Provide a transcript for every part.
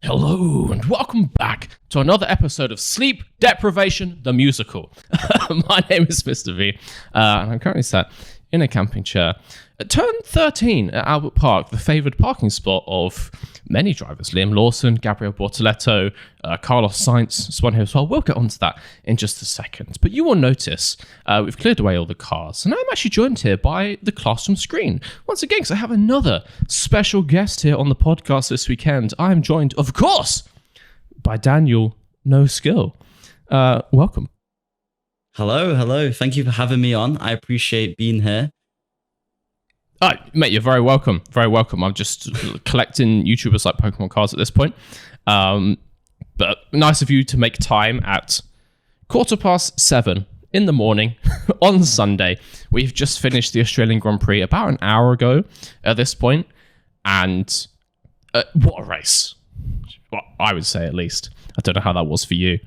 Hello and welcome back to another episode of Sleep Deprivation, the musical. My name is Mr. V, and I'm currently sat in a camping chair at turn 13 at Albert Park, the favoured parking spot of many drivers. Liam Lawson, Gabriel Bortoletto, Carlos Sainz, Swan here as well. We'll get onto that in just a second. But you will notice we've cleared away all the cars, and I'm actually joined here by the Classroom Screen. Once again, because I have another special guest here on the podcast this weekend. I am joined, of course, by DanNoSkill. Welcome. Hello. Thank you for having me on. I appreciate being here. Mate, you're very welcome. Very welcome. I'm just collecting YouTubers like Pokemon cards at this point. But nice of you to make time at 7:15 in the morning on Sunday. We've just finished the Australian Grand Prix about an hour ago at this point. And what a race. Well, I would say at least. I don't know how that was for you.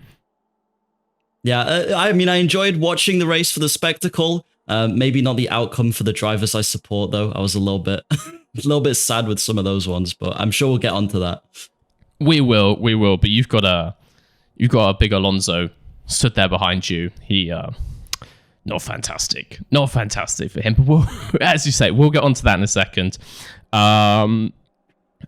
Yeah, I enjoyed watching the race for the spectacle. Maybe not the outcome for the drivers I support, though. I was a little bit sad with some of those ones, but I'm sure we'll get onto that. We will. But you've got a big Alonso stood there behind you. He not fantastic for him. But as you say, we'll get onto that in a second.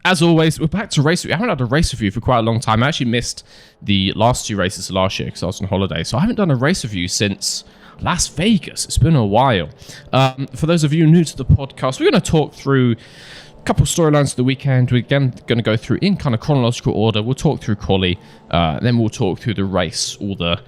As always, we're back to race review. I haven't had a race review for quite a long time. I actually missed the last two races last year because I was on holiday, so I haven't done a race review since Las Vegas. It's been a while. For those of you new to the podcast, we're going to talk through a couple of storylines of the weekend. We're again going to go through in kind of chronological order. We'll talk through quali, then we'll talk through the race, all the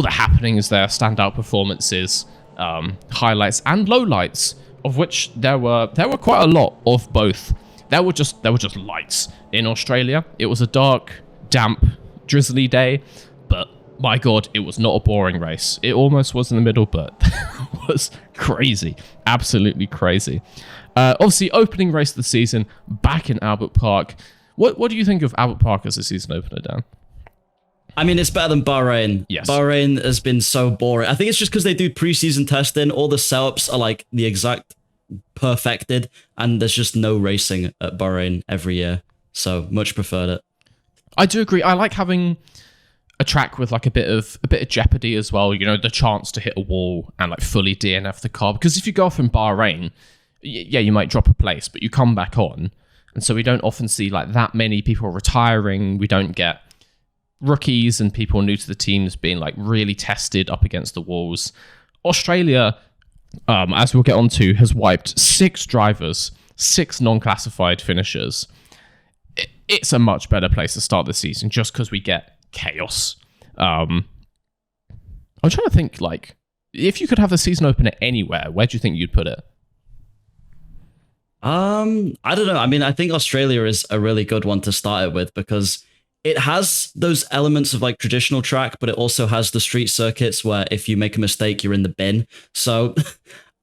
happenings there, standout performances, highlights and lowlights, of which there were quite a lot of both. There were just lights in Australia. It was a dark, damp, drizzly day, but my God, it was not a boring race. It almost was in the middle, but it was crazy. Absolutely crazy. Obviously, opening race of the season back in Albert Park. What do you think of Albert Park as a season opener, Dan? It's better than Bahrain. Yes. Bahrain has been so boring. I think it's just because they do preseason testing. All the setups are like the exact perfected, and there's just no racing at Bahrain every year. So much preferred it. I do agree. I like having a track with like a bit of jeopardy as well, you know, the chance to hit a wall and like fully DNF the car, because if you go off in Bahrain, yeah, you might drop a place, but you come back on, and so we don't often see like that many people retiring. We don't get rookies and people new to the teams being like really tested up against the walls. Australia, as we'll get onto, has wiped 6 drivers, 6 non-classified finishers. It's a much better place to start the season just because we get chaos. I'm trying to think, like, if you could have the season opener anywhere, where do you think you'd put it? I don't know. I think Australia is a really good one to start it with because it has those elements of like traditional track, but it also has the street circuits where if you make a mistake, you're in the bin. So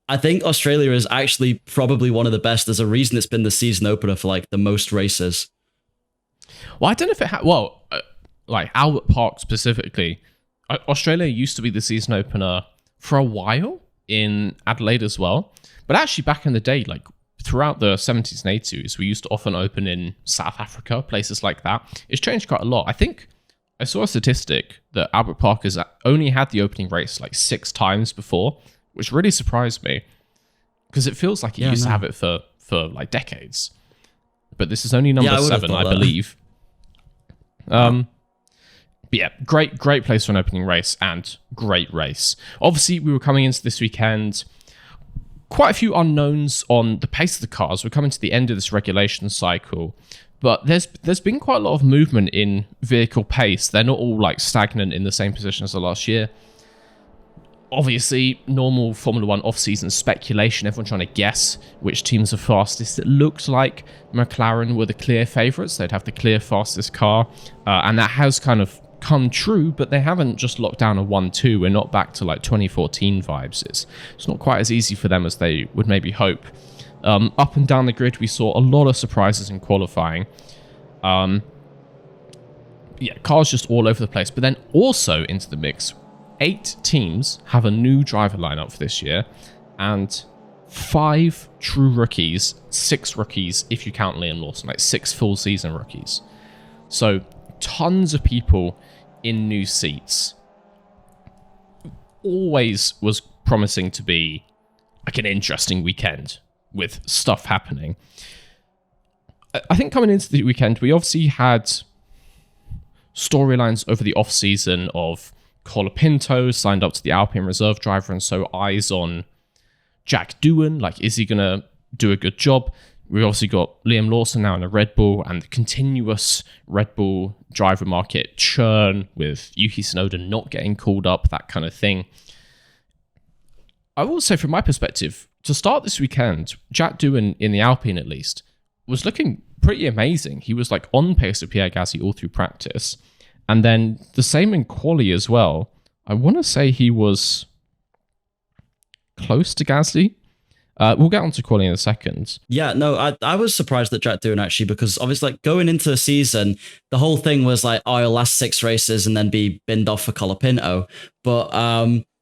I think Australia is actually probably one of the best. There's a reason it's been the season opener for like the most races. Well, I don't know if it like Albert Park specifically, Australia used to be the season opener for a while in Adelaide as well. But actually back in the day, like throughout the 70s and 80s, we used to often open in South Africa, places like that. It's changed quite a lot. I think I saw a statistic that Albert Park has only had the opening race like 6 times before, which really surprised me because it feels like it used to have it for like decades. But this is only number 7, I believe. But yeah, great place for an opening race and great race. Obviously, we were coming into this weekend, quite a few unknowns on the pace of the cars. We're coming to the end of this regulation cycle, but there's been quite a lot of movement in vehicle pace. They're not all like stagnant in the same position as the last year. Obviously, normal Formula 1 off-season speculation, everyone trying to guess which teams are fastest. It looked like McLaren were the clear favourites. They'd have the clear fastest car, and that has kind of come true, but they haven't just locked down a 1-2. We're not back to like 2014 vibes. It's not quite as easy for them as they would maybe hope. Up and down the grid, we saw a lot of surprises in qualifying. Cars just all over the place. But then also into the mix, 8 teams have a new driver lineup for this year, and 5 true rookies, 6 rookies if you count Liam Lawson, like 6 full season rookies. So tons of people in new seats. Always was promising to be like an interesting weekend with stuff happening. I think coming into the weekend, we obviously had storylines over the off-season of Colapinto signed up to the Alpine reserve driver, and so eyes on Jack Doohan. Like, is he going to do a good job? We obviously got Liam Lawson now in a Red Bull, and the continuous Red Bull driver market churn with Yuki Tsunoda not getting called up, that kind of thing. I will say, from my perspective, to start this weekend, Jack Doohan, in the Alpine at least, was looking pretty amazing. He was like on pace with Pierre Gasly all through practice. And then the same in quali as well. I want to say he was close to Gasly. We'll get onto quali in a second. Yeah, no, I was surprised that Jack Doohan actually, because obviously like going into the season, the whole thing was like, oh, he'll last 6 races and then be binned off for Colapinto. But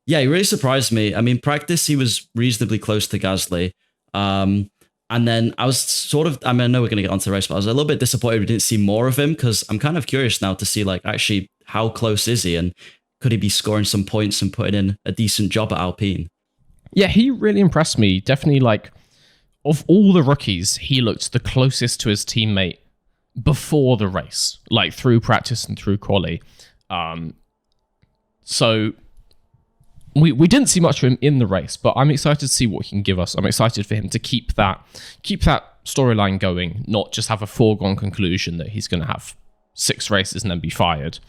yeah, he really surprised me. I mean, practice, he was reasonably close to Gasly. And then I was sort of, I mean, I know we're going to get onto the race, but I was a little bit disappointed we didn't see more of him, because I'm kind of curious now to see like actually how close is he, and could he be scoring some points and putting in a decent job at Alpine? Yeah, he really impressed me. Definitely, like, of all the rookies, he looked the closest to his teammate before the race, like through practice and through quali. So we didn't see much of him in the race, but I'm excited to see what he can give us. I'm excited for him to keep that storyline going, not just have a foregone conclusion that he's going to have 6 races and then be fired.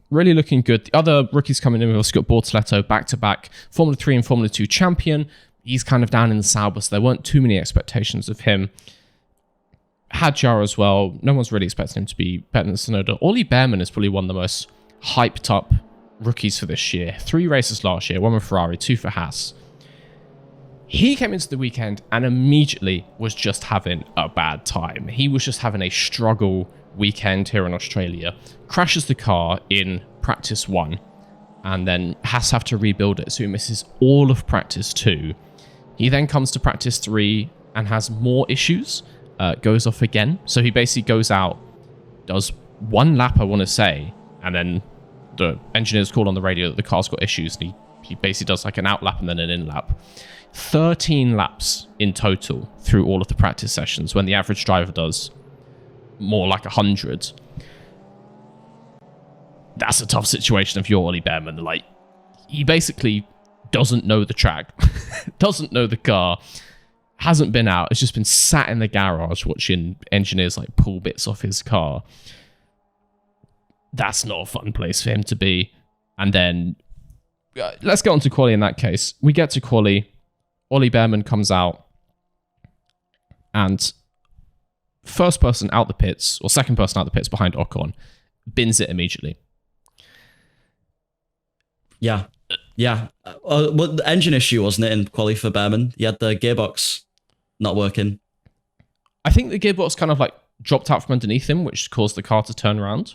Really looking good. The other rookies coming in, we've also got Bortoleto, back-to-back Formula 3 and Formula 2 champion. He's kind of down in the Sauber, so there weren't too many expectations of him. Hadjar as well. No one's really expecting him to be better than Tsunoda. Ollie Behrman is probably one of the most hyped up rookies for this year. 3 races last year, 1 with Ferrari, 2 for Haas. He came into the weekend and immediately was just having a bad time. He was just having a struggle weekend here in Australia. Crashes the car in practice 1, and then Haas have to rebuild it, so he misses all of practice 2. He then comes to practice 3 and has more issues, goes off again. So he basically goes out, does 1 lap, I want to say, and then the engineers call on the radio that the car's got issues, and he basically does like an out lap and then an in lap. 13 laps in total through all of the practice sessions, when the average driver does more like 100. That's a tough situation if you're Ollie Behrman. Like, he basically doesn't know the track, doesn't know the car, hasn't been out, has just been sat in the garage watching engineers like pull bits off his car. That's not a fun place for him to be. And then let's get on to quali in that case. We get to quali. Ollie Behrman comes out, and first person out the pits, or second person out the pits behind Ocon, bins it immediately. Yeah. Well, the engine issue, wasn't it, in quali for Behrman? He had the gearbox not working. I think the gearbox kind of like dropped out from underneath him, which caused the car to turn around.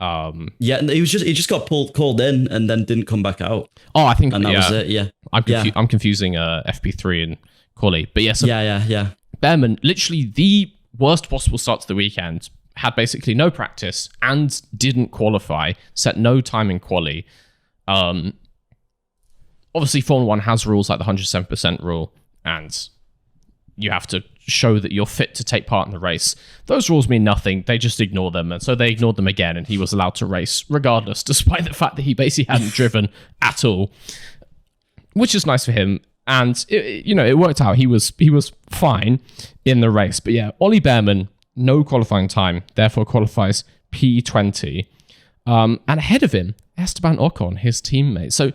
Yeah, and he just got called in and then didn't come back out. Oh, I think, and that was it. Yeah, I'm confusing FP3 and quali, but yes, yeah. Behrman, literally the worst possible start to the weekend, had basically no practice and didn't qualify, set no time in quali. Obviously, Formula 1 has rules like the 107% rule, and you have to show that you're fit to take part in the race. Those rules mean nothing. They just ignore them, and so they ignored them again, and he was allowed to race regardless, despite the fact that he basically hadn't driven at all, which is nice for him. And it worked out. He was fine in the race. But yeah, Ollie Behrman, no qualifying time, therefore qualifies P20. And ahead of him, Esteban Ocon, his teammate. So,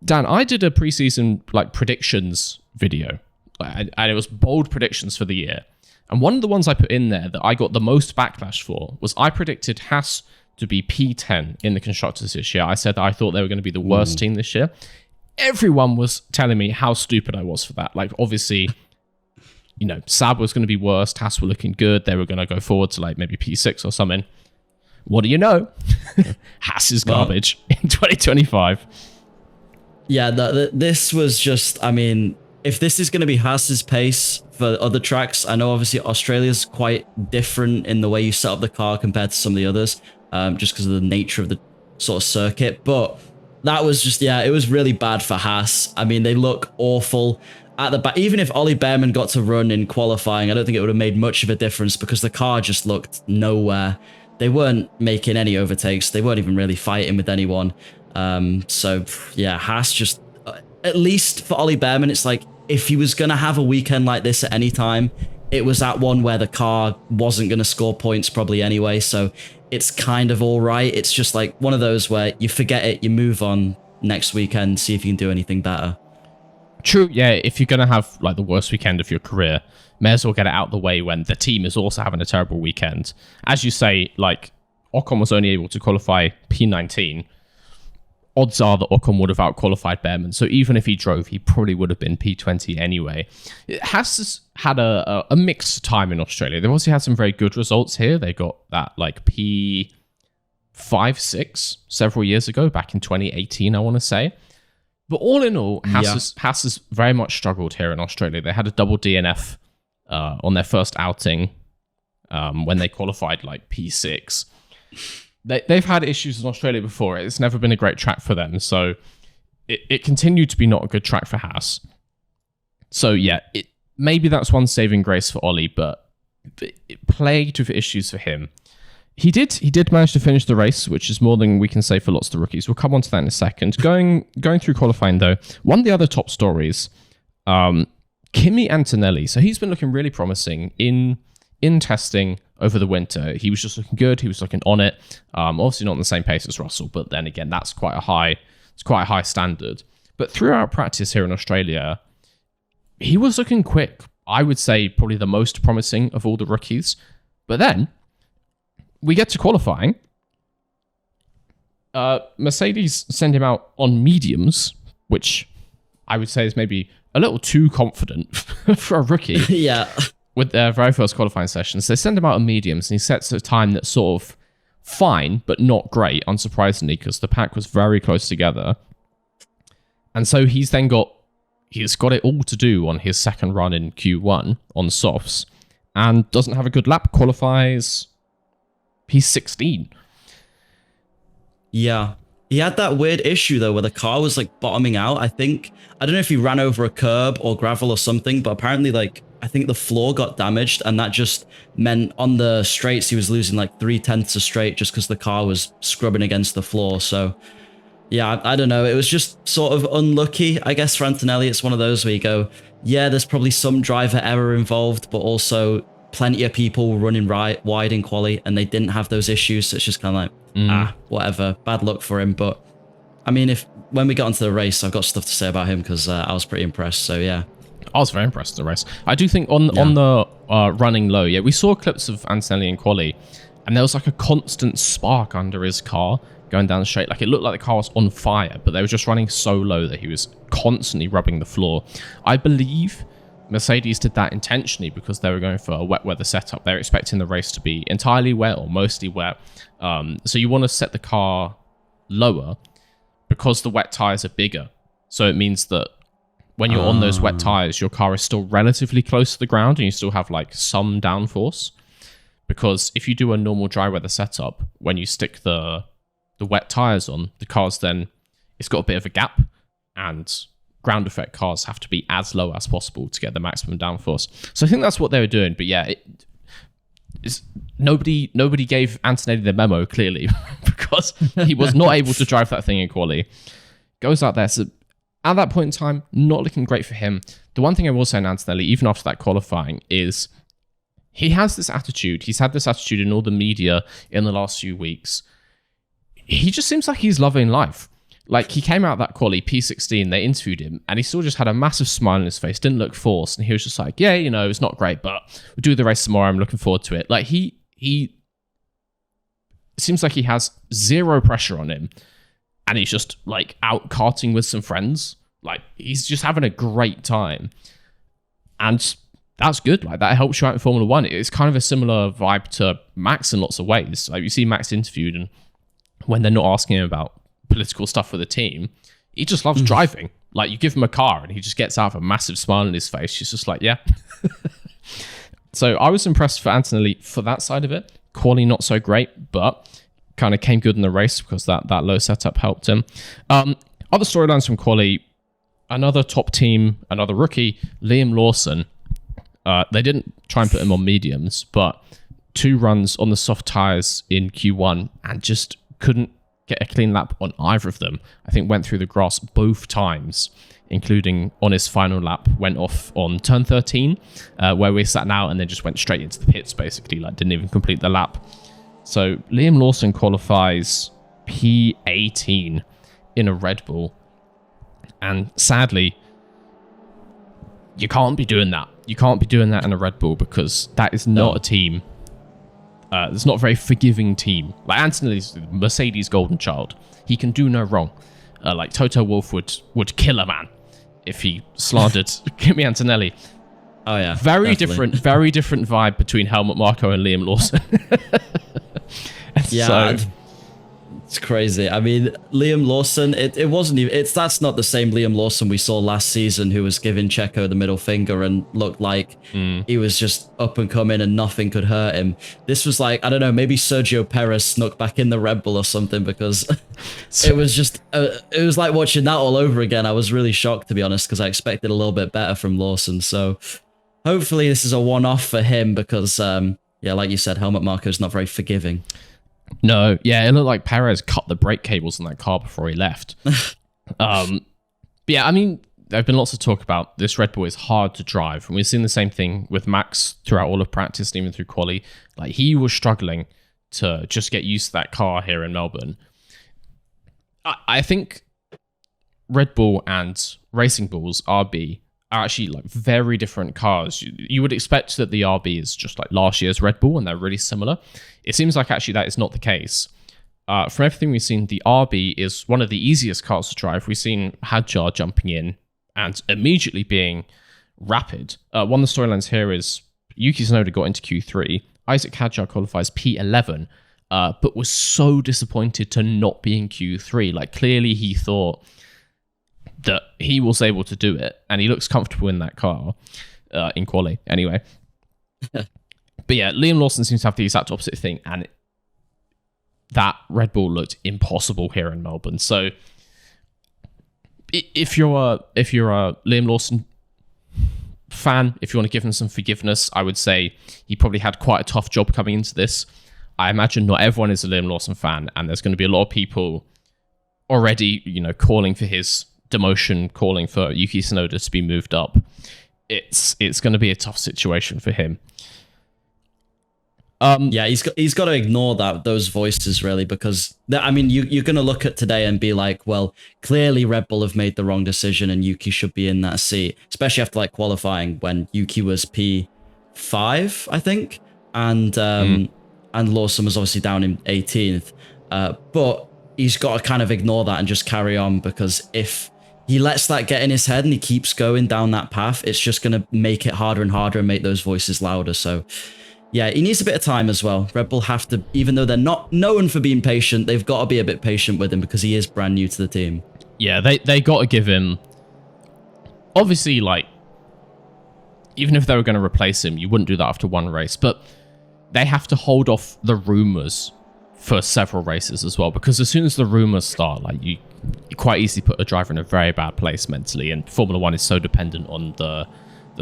Dan, I did a preseason predictions video, and it was bold predictions for the year. And one of the ones I put in there that I got the most backlash for was I predicted Haas to be P10 in the constructors this year. I said that I thought they were going to be the worst team this year. Everyone was telling me how stupid I was for that. Like, obviously, Saab was going to be worst. Haas were looking good. They were going to go forward to maybe P6 or something. What do you know? Haas is garbage in 2025. Yeah, this was just, I mean, if this is going to be Haas's pace for other tracks, I know obviously Australia's quite different in the way you set up the car compared to some of the others, just because of the nature of the sort of circuit. But that was just, yeah, it was really bad for Haas. I mean, they look awful at the back. Even if Ollie Behrman got to run in qualifying, I don't think it would have made much of a difference because the car just looked nowhere. They weren't making any overtakes. They weren't even really fighting with anyone. So, yeah, Haas just, at least for Ollie Behrman, it's like, if he was going to have a weekend like this at any time, it was at one where the car wasn't going to score points probably anyway. So it's kind of all right. It's just like one of those where you forget it, you move on next weekend, see if you can do anything better. True, yeah, if you're going to have like the worst weekend of your career, may as well get it out of the way when the team is also having a terrible weekend. As you say, like, Ocon was only able to qualify P19. Odds are that Ocon would have out-qualified Behrman, so even if he drove, he probably would have been P20 anyway. Haas had a mixed time in Australia. They've also had some very good results here. They got that like P5, 6 several years ago, back in 2018, I want to say. But all in all, Haas has very much struggled here in Australia. They had a double DNF on their first outing when they qualified like P6. They've had issues in Australia before. It's never been a great track for them. So it continued to be not a good track for Haas. So yeah, maybe that's one saving grace for Ollie, but it plagued with issues for him. He did manage to finish the race, which is more than we can say for lots of the rookies. We'll come on to that in a second. Going through qualifying though, one of the other top stories, Kimi Antonelli. So he's been looking really promising in testing over the winter. He was just looking good. He was looking on it. Obviously not on the same pace as Russell, but then again, that's quite a high standard. But throughout practice here in Australia, he was looking quick. I would say probably the most promising of all the rookies. But then we get to qualifying. Mercedes send him out on mediums, which I would say is maybe a little too confident for a rookie. Yeah. With their very first qualifying sessions, they send him out on mediums, and he sets a time that's sort of fine, but not great, unsurprisingly, because the pack was very close together. And so he's got it all to do on his second run in Q1 on softs, and doesn't have a good lap, qualifies P16. Yeah. He had that weird issue, though, where the car was, like, bottoming out. I don't know if he ran over a curb or gravel or something, but apparently, like, I think the floor got damaged, and that just meant on the straights he was losing, like, 3/10 a straight just because the car was scrubbing against the floor. So, yeah, I don't know. It was just sort of unlucky, I guess, for Antonelli. It's one of those where you go, yeah, there's probably some driver error involved, but also plenty of people running wide in quali, and they didn't have those issues. So it's just kind of like, whatever. Bad luck for him. But I mean, when we got into the race, I've got stuff to say about him because I was pretty impressed. So yeah, I was very impressed with the race. I do think on the running low, yeah, we saw clips of Antonelli in quali, and there was like a constant spark under his car going down the straight. Like it looked like the car was on fire, but they were just running so low that he was constantly rubbing the floor. I believe Mercedes did that intentionally because they were going for a wet weather setup. They're expecting the race to be entirely wet or mostly wet. So you want to set the car lower because the wet tires are bigger. So it means that when you're on those wet tires, your car is still relatively close to the ground and you still have like some downforce. Because if you do a normal dry weather setup, when you stick the wet tires on, the car's then, it's got a bit of a gap, and ground effect cars have to be as low as possible to get the maximum downforce. So I think that's what they were doing. But yeah, nobody gave Antonelli the memo, clearly, because he was not able to drive that thing in quali. Goes out there. So at that point in time, not looking great for him. The one thing I will say on Antonelli, even after that qualifying, is he has this attitude. He's had this attitude in all the media in the last few weeks. He just seems like he's loving life. Like, he came out that quali, P16, they interviewed him, and he still just had a massive smile on his face, didn't look forced, and he was just like, yeah, you know, it's not great, but we'll do the race tomorrow, I'm looking forward to it. Like, he it seems like he has zero pressure on him, and he's just, like, out karting with some friends. Like, he's just having a great time. And that's good. Like, that helps you out in Formula 1. It's kind of a similar vibe to Max in lots of ways. Like, you see Max interviewed, and when they're not asking him about political stuff with the team, he just loves driving. Like, you give him a car and he just gets out with a massive smile on his face. He's just like, yeah. So I was impressed for Antonelli for that side of it. Quali not so great, but kind of came good in the race because that low setup helped him. Other storylines from Quali, another top team, another rookie, Liam Lawson. They didn't try and put him on mediums, but 2 runs on the soft tyres in Q1 and just couldn't get a clean lap on either of them. I think went through the grass both times, including on his final lap, went off on turn 13, where we sat now, and then just went straight into the pits, basically, like didn't even complete the lap. So Liam Lawson qualifies P18 in a Red Bull, and sadly, you can't be doing that. You can't be doing that in a Red Bull because that is not a team. It's not a very forgiving team. Like, Antonelli's Mercedes golden child. He can do no wrong. Like, Toto Wolff would kill a man if he slandered Kimi Antonelli. Oh yeah, very definitely. very different vibe between Helmut Marko and Liam Lawson. Yeah, so, it's crazy. I mean, Liam Lawson, it wasn't even, that's not the same Liam Lawson we saw last season, who was giving Checo the middle finger and looked like he was just up and coming and nothing could hurt him. This was like, I don't know, maybe Sergio Perez snuck back in the Red Bull or something, because it was just, it was like watching that all over again. I was really shocked, to be honest, because I expected a little bit better from Lawson. So hopefully this is a one-off for him, because, yeah, like you said, Helmut Marko is not very forgiving. No, yeah, it looked like Perez cut the brake cables in that car before he left. But yeah, I mean, there've been lots of talk about this Red Bull is hard to drive, and we've seen the same thing with Max throughout all of practice and even through quali. Like, he was struggling to just get used to that car here in Melbourne. I think Red Bull and Racing Bull's RB are actually like very different cars. You would expect that the RB is just like last year's Red Bull and they're really similar. It seems like actually that is not the case. From everything we've seen, the RB is one of the easiest cars to drive. We've seen Hadjar jumping in and immediately being rapid. One of the storylines here is Yuki Tsunoda got into Q3. Isaac Hadjar qualifies P11, but was so disappointed to not be in Q3. Like, clearly he thought that he was able to do it, and he looks comfortable in that car, in quali anyway. But yeah, Liam Lawson seems to have the exact opposite thing, and that Red Bull looked impossible here in Melbourne. So if you're a Liam Lawson fan, if you want to give him some forgiveness, I would say he probably had quite a tough job coming into this. I imagine not everyone is a Liam Lawson fan, and there's going to be a lot of people already, calling for his demotion, calling for Yuki Tsunoda to be moved up. It's going to be a tough situation for him. Yeah, he's got to ignore those voices, really, because I mean, you're going to look at today and be like, well, clearly Red Bull have made the wrong decision and Yuki should be in that seat, especially after like qualifying when Yuki was P5, I think, and Lawson was obviously down in 18th. But he's got to kind of ignore that and just carry on, because if he lets that get in his head and he keeps going down that path, it's just going to make it harder and harder and make those voices louder. So yeah, he needs a bit of time as well. Red Bull have to, even though they're not known for being patient, they've got to be a bit patient with him because he is brand new to the team. Yeah, they got to give him, obviously, like, even if they were going to replace him, you wouldn't do that after one race, but they have to hold off the rumors for several races as well, because as soon as the rumors start, like, you quite easily put a driver in a very bad place mentally, and Formula One is so dependent on the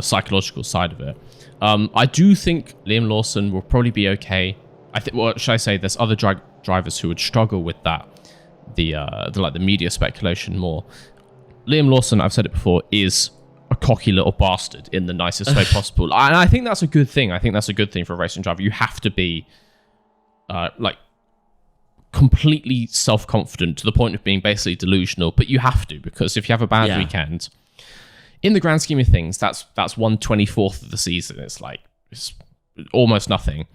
psychological side of it. I do think Liam Lawson will probably be okay. I think, what should I say? There's other drivers who would struggle with that. The media speculation more. Liam Lawson, I've said it before, is a cocky little bastard in the nicest way possible, and I think that's a good thing. I think that's a good thing for a racing driver. You have to be, completely self-confident to the point of being basically delusional, but you have to, because if you have a bad weekend, in the grand scheme of things, that's 1/24 of the season. It's almost nothing,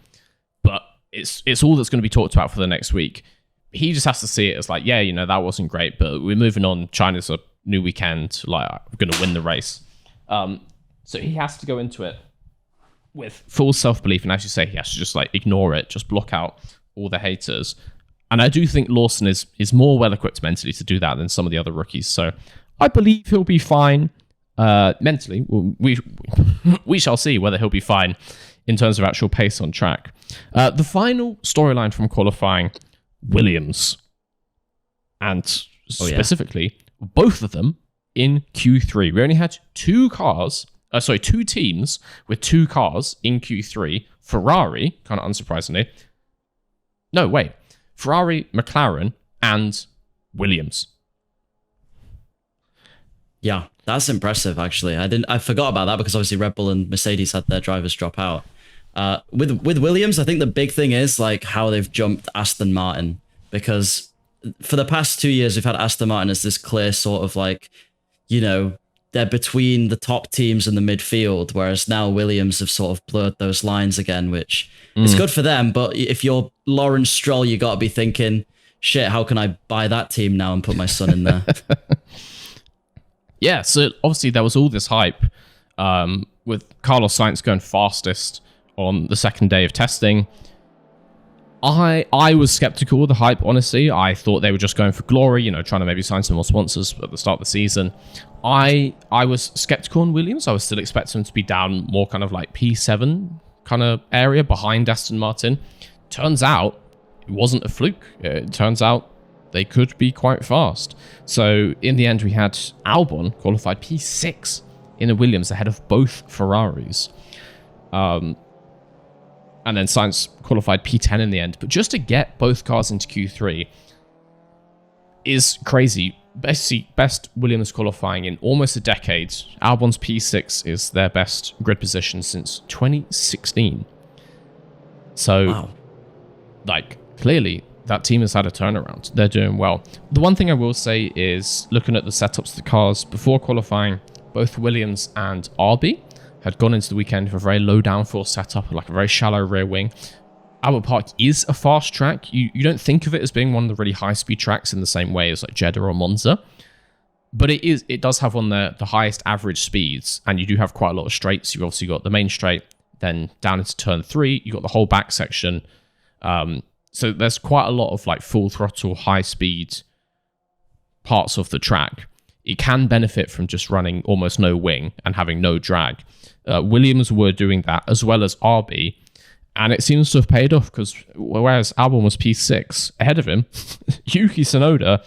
but it's all that's going to be talked about for the next week. He just has to see it as like, yeah, that wasn't great, but we're moving on. China's a new weekend. Like, we're going to win the race. So he has to go into it with full self-belief, and as you say, he has to just like ignore it, just block out all the haters. And I do think Lawson is more well-equipped mentally to do that than some of the other rookies. So I believe he'll be fine mentally. We shall see whether he'll be fine in terms of actual pace on track. The final storyline from qualifying, Williams. And specifically, both of them in Q3. We only had two teams with two cars in Q3. Ferrari, kind of unsurprisingly. No, wait. Ferrari, McLaren, and Williams. Yeah, that's impressive, actually. I forgot about that because obviously Red Bull and Mercedes had their drivers drop out. With Williams, I think the big thing is like how they've jumped Aston Martin, because for the past 2 years, we've had Aston Martin as this clear sort of like, you know, they're between the top teams in the midfield, whereas now Williams have sort of blurred those lines again, which is good for them. But if you're Lawrence Stroll, you got to be thinking, shit, how can I buy that team now and put my son in there? Yeah, so obviously there was all this hype with Carlos Sainz going fastest on the second day of testing. I was skeptical of the hype, honestly. I thought they were just going for glory, you know, trying to maybe sign some more sponsors at the start of the season. I was skeptical on Williams. I was still expecting them to be down more kind of like P7 kind of area behind Aston Martin. Turns out it wasn't a fluke. It turns out they could be quite fast. So in the end, we had Albon qualified P6 in the Williams ahead of both Ferraris. And then Sainz qualified P10 in the end. But just to get both cars into Q3 is crazy. Best Williams qualifying in almost a decade. Albon's P6 is their best grid position since 2016. So, wow. Like, clearly, that team has had a turnaround. They're doing well. The one thing I will say is, looking at the setups of the cars, before qualifying, both Williams and RB had gone into the weekend for a very low downforce setup, like a very shallow rear wing. Albert Park is a fast track. You don't think of it as being one of the really high-speed tracks in the same way as like Jeddah or Monza. But it does have one of the highest average speeds, and you do have quite a lot of straights. You've obviously got the main straight, then down into turn 3, you've got the whole back section. So there's quite a lot of like full throttle, high-speed parts of the track. It can benefit from just running almost no wing and having no drag. Williams were doing that as well as RB, and it seems to have paid off, because whereas Albon was P6, ahead of him, Yuki Tsunoda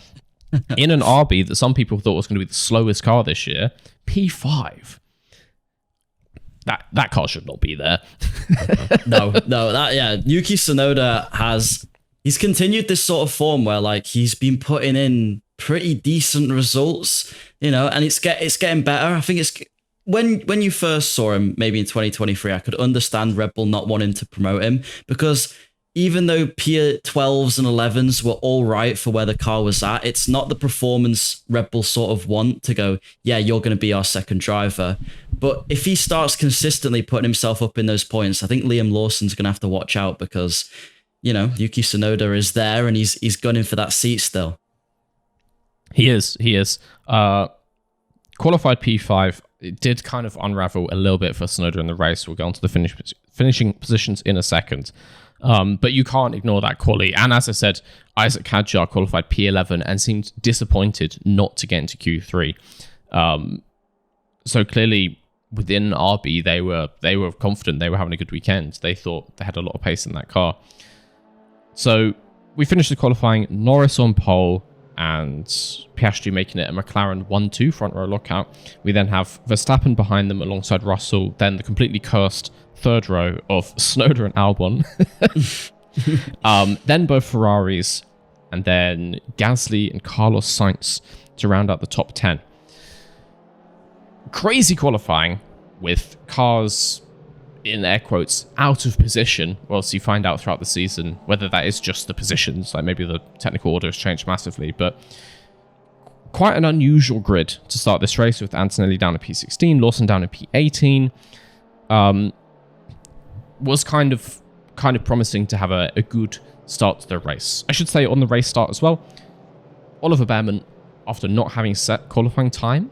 in an RB that some people thought was going to be the slowest car this year, P5. That car should not be there. No, Yuki Tsunoda he's continued this sort of form where like he's been putting in pretty decent results, you know, and it's getting better. I think it's when you first saw him, maybe in 2023, I could understand Red Bull not wanting to promote him, because even though P12s and 11s were all right for where the car was at, it's not the performance Red Bull sort of want to go, yeah, you're going to be our second driver. But if he starts consistently putting himself up in those points, I think Liam Lawson's going to have to watch out, because, you know, Yuki Tsunoda is there and he's gunning for that seat still. He is. Qualified P5. It did kind of unravel a little bit for Tsunoda in the race. We'll get on to the finishing positions in a second. But you can't ignore that quali. And as I said, Isaac Hadjar qualified P11 and seemed disappointed not to get into Q3. So clearly within RB, they were confident they were having a good weekend. They thought they had a lot of pace in that car. So we finished the qualifying, Norris on pole and Piastri making it a McLaren 1-2 front row lockout. We then have Verstappen behind them alongside Russell, then the completely cursed third row of Tsunoda and Albon. Then both Ferraris, and then Gasly and Carlos Sainz to round out the top 10. Crazy qualifying with cars, in air quotes, out of position. Well, so you find out throughout the season whether that is just the positions, like maybe the technical order has changed massively, but quite an unusual grid to start this race, with Antonelli down at P16, Lawson down at P18. Was kind of promising to have a good start to the race. I should say on the race start as well, Oliver Behrman, after not having set qualifying time,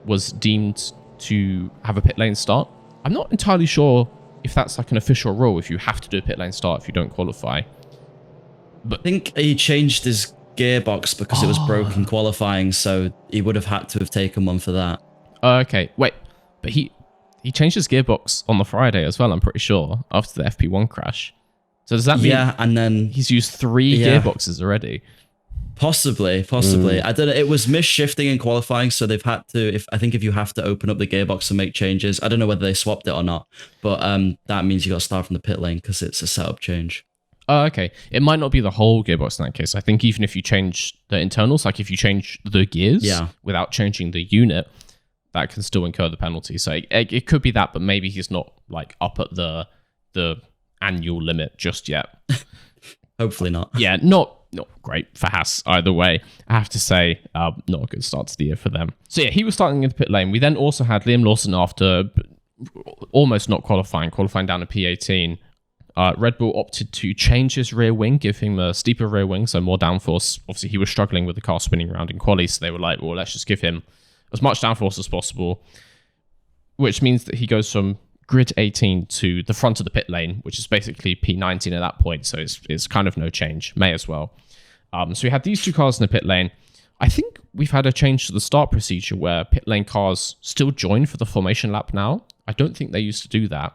was deemed to have a pit lane start. I'm not entirely sure if that's like an official rule, if you have to do a pit lane start if you don't qualify. But I think he changed his gearbox because it was broken qualifying, so he would have had to have taken one for that. Okay, wait, but he changed his gearbox on the Friday as well, I'm pretty sure, after the FP1 crash. So does that mean and then he's used 3 gearboxes already? Possibly. I don't know. It was misshifting in qualifying, so they've had to. I think if you have to open up the gearbox and make changes, I don't know whether they swapped it or not, but that means you got to start from the pit lane because it's a setup change. Oh, okay. It might not be the whole gearbox in that case. I think even if you change the internals, like if you change the gears without changing the unit, that can still incur the penalty. So it could be that, but maybe he's not like up at the annual limit just yet. Hopefully not. Yeah, not great for Haas either way. I have to say, not a good start to the year for them. So yeah, he was starting in the pit lane. We then also had Liam Lawson after almost not qualifying down to P18. Red Bull opted to change his rear wing, give him a steeper rear wing, so more downforce. Obviously, he was struggling with the car spinning around in quali, so they were like, well, let's just give him as much downforce as possible, which means that he goes from grid 18 to the front of the pit lane, which is basically P19 at that point, so it's kind of no change. May as well. So we had these 2 cars in the pit lane. I think we've had a change to the start procedure where pit lane cars still join for the formation lap now. I don't think they used to do that.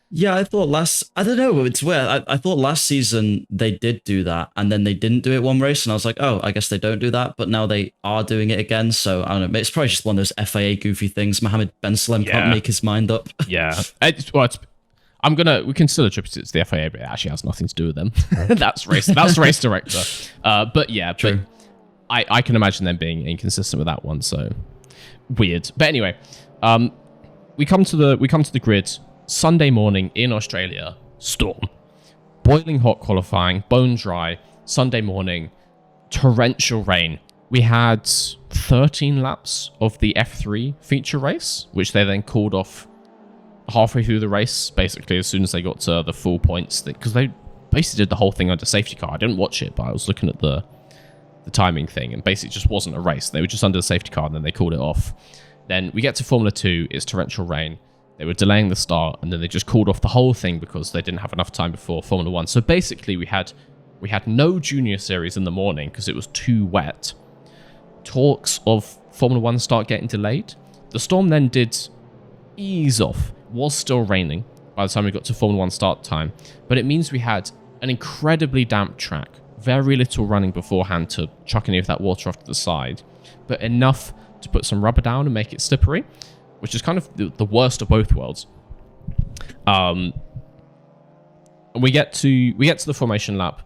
Yeah, I don't know, it's weird. I thought last season they did do that, and then they didn't do it one race, and I was like, oh, I guess they don't do that, but now they are doing it again, so I don't know, it's probably just one of those FIA goofy things. Mohammed Ben Salem can't make his mind up. Yeah. We can still attribute it to the FIA, but it actually has nothing to do with them. That's race director. But yeah, true. But I can imagine them being inconsistent with that one, so weird. But anyway, we come to the grid. Sunday morning in Australia, storm. Boiling hot qualifying, bone dry, Sunday morning, torrential rain. We had 13 laps of the F3 feature race, which they then called off halfway through the race, basically as soon as they got to the full points, because they basically did the whole thing under safety car. I didn't watch it, but I was looking at the timing thing, and basically it just wasn't a race. They were just under the safety car, and then they called it off. Then we get to Formula 2, it's torrential rain. They were delaying the start, and then they just called off the whole thing because they didn't have enough time before Formula 1. So basically, we had no junior series in the morning because it was too wet. Talks of Formula 1 start getting delayed. The storm then did ease off. Was still raining by the time we got to Formula 1 start time, but it means we had an incredibly damp track. Very little running beforehand to chuck any of that water off to the side, but enough to put some rubber down and make it slippery, which is kind of the worst of both worlds. And we get to the formation lap.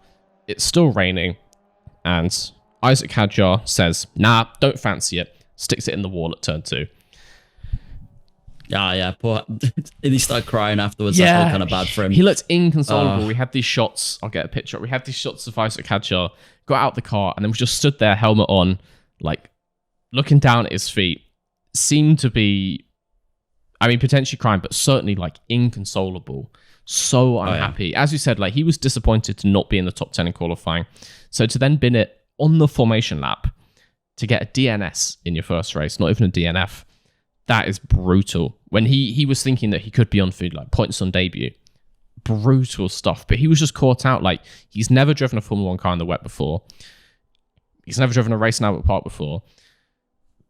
It's still raining, and Isaac Hadjar says, "Nah, don't fancy it." Sticks it in the wall at turn 2. Yeah, poor. And he started crying afterwards. Yeah, I felt kind of bad for him. He looked inconsolable. We had these shots. I'll get a picture. We had these shots of Isaac Hadjar got out the car, and then we just stood there, helmet on, like looking down at his feet. Seemed to be, potentially crying, but certainly like inconsolable. So unhappy. As you said, like he was disappointed to not be in the top 10 in qualifying. So to then bin it on the formation lap to get a DNS in your first race, not even a DNF, that is brutal. When he was thinking that he could be on food, like points on debut. Brutal stuff. But he was just caught out. Like he's never driven a Formula 1 car in the wet before. He's never driven a race in Albert Park before.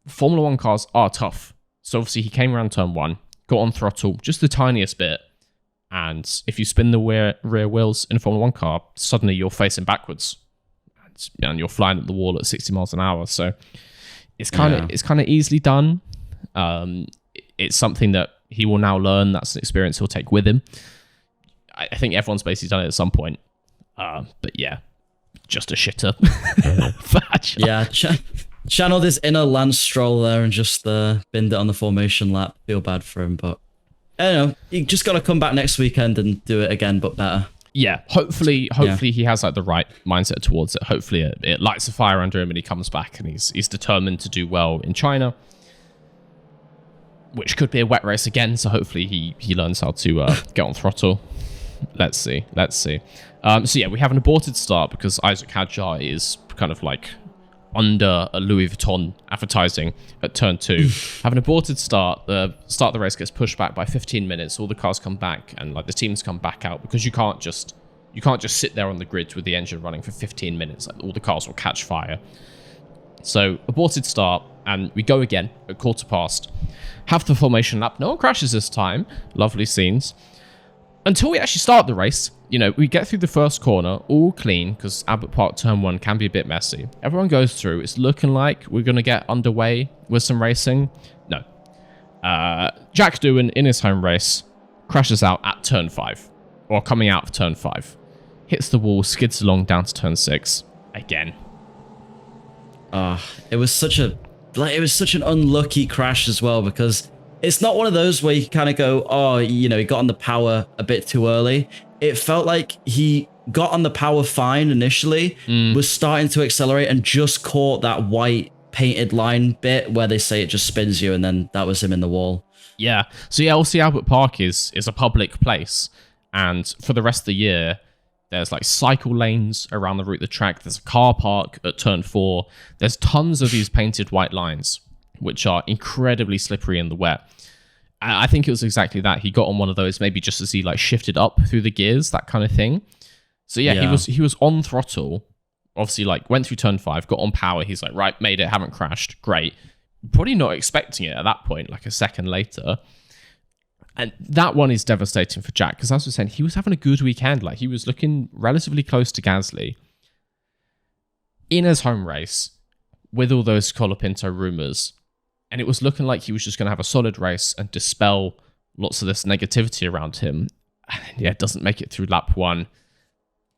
Formula 1 cars are tough. So obviously he came around turn 1, got on throttle just the tiniest bit, and if you spin the rear wheels in a Formula 1 car, suddenly you're facing backwards, and you're flying at the wall at 60 miles an hour. So it's kind of easily done. It's something that he will now learn. That's an experience he'll take with him. I think everyone's basically done it at some point. But yeah, just a shitter. Yeah. Channeled his inner Lance Stroll there and just binned it on the formation lap. Feel bad for him, but I don't know. You just got to come back next weekend and do it again, but better. Yeah, hopefully he has like the right mindset towards it. Hopefully it lights a fire under him and he comes back and he's determined to do well in China, which could be a wet race again. So hopefully he learns how to get on throttle. Let's see. So yeah, we have an aborted start because Isaac Hadjar is kind of like under a Louis Vuitton advertising at turn 2. Have an aborted start. The start of the race gets pushed back by 15 minutes. All the cars come back and like the teams come back out because you can't just You can't just sit there on the grid with the engine running for 15 minutes. Like, all the cars will catch fire. So, aborted start, and we go again at quarter past. Have the formation lap. No one crashes this time. Lovely scenes. Until we actually start the race, you know, we get through the first corner, all clean, because Albert Park Turn 1 can be a bit messy. Everyone goes through. It's looking like we're going to get underway with some racing. No. Jack Doohan, in his home race, crashes out at Turn 5, or coming out of Turn 5. Hits the wall, skids along down to Turn 6. Again. It was such an unlucky crash as well, because it's not one of those where you kind of go, oh, you know, he got on the power a bit too early. It felt like he got on the power fine initially, was starting to accelerate, and just caught that white painted line bit where they say it just spins you, and then that was him in the wall. Yeah. So yeah, obviously Albert Park is a public place, and for the rest of the year, there's like cycle lanes around the route of the track. There's a car park at Turn 4. There's tons of these painted white lines, which are incredibly slippery in the wet. I think it was exactly that. He got on one of those, maybe just as he like shifted up through the gears, that kind of thing. So yeah, he was on throttle. Obviously, like went through Turn 5, got on power. He's like, right, made it, haven't crashed. Great. Probably not expecting it at that point, like a second later. And that one is devastating for Jack, because as I was saying, he was having a good weekend. Like, he was looking relatively close to Gasly in his home race with all those Colapinto rumors. And it was looking like he was just going to have a solid race and dispel lots of this negativity around him. Yeah, it doesn't make it through lap 1.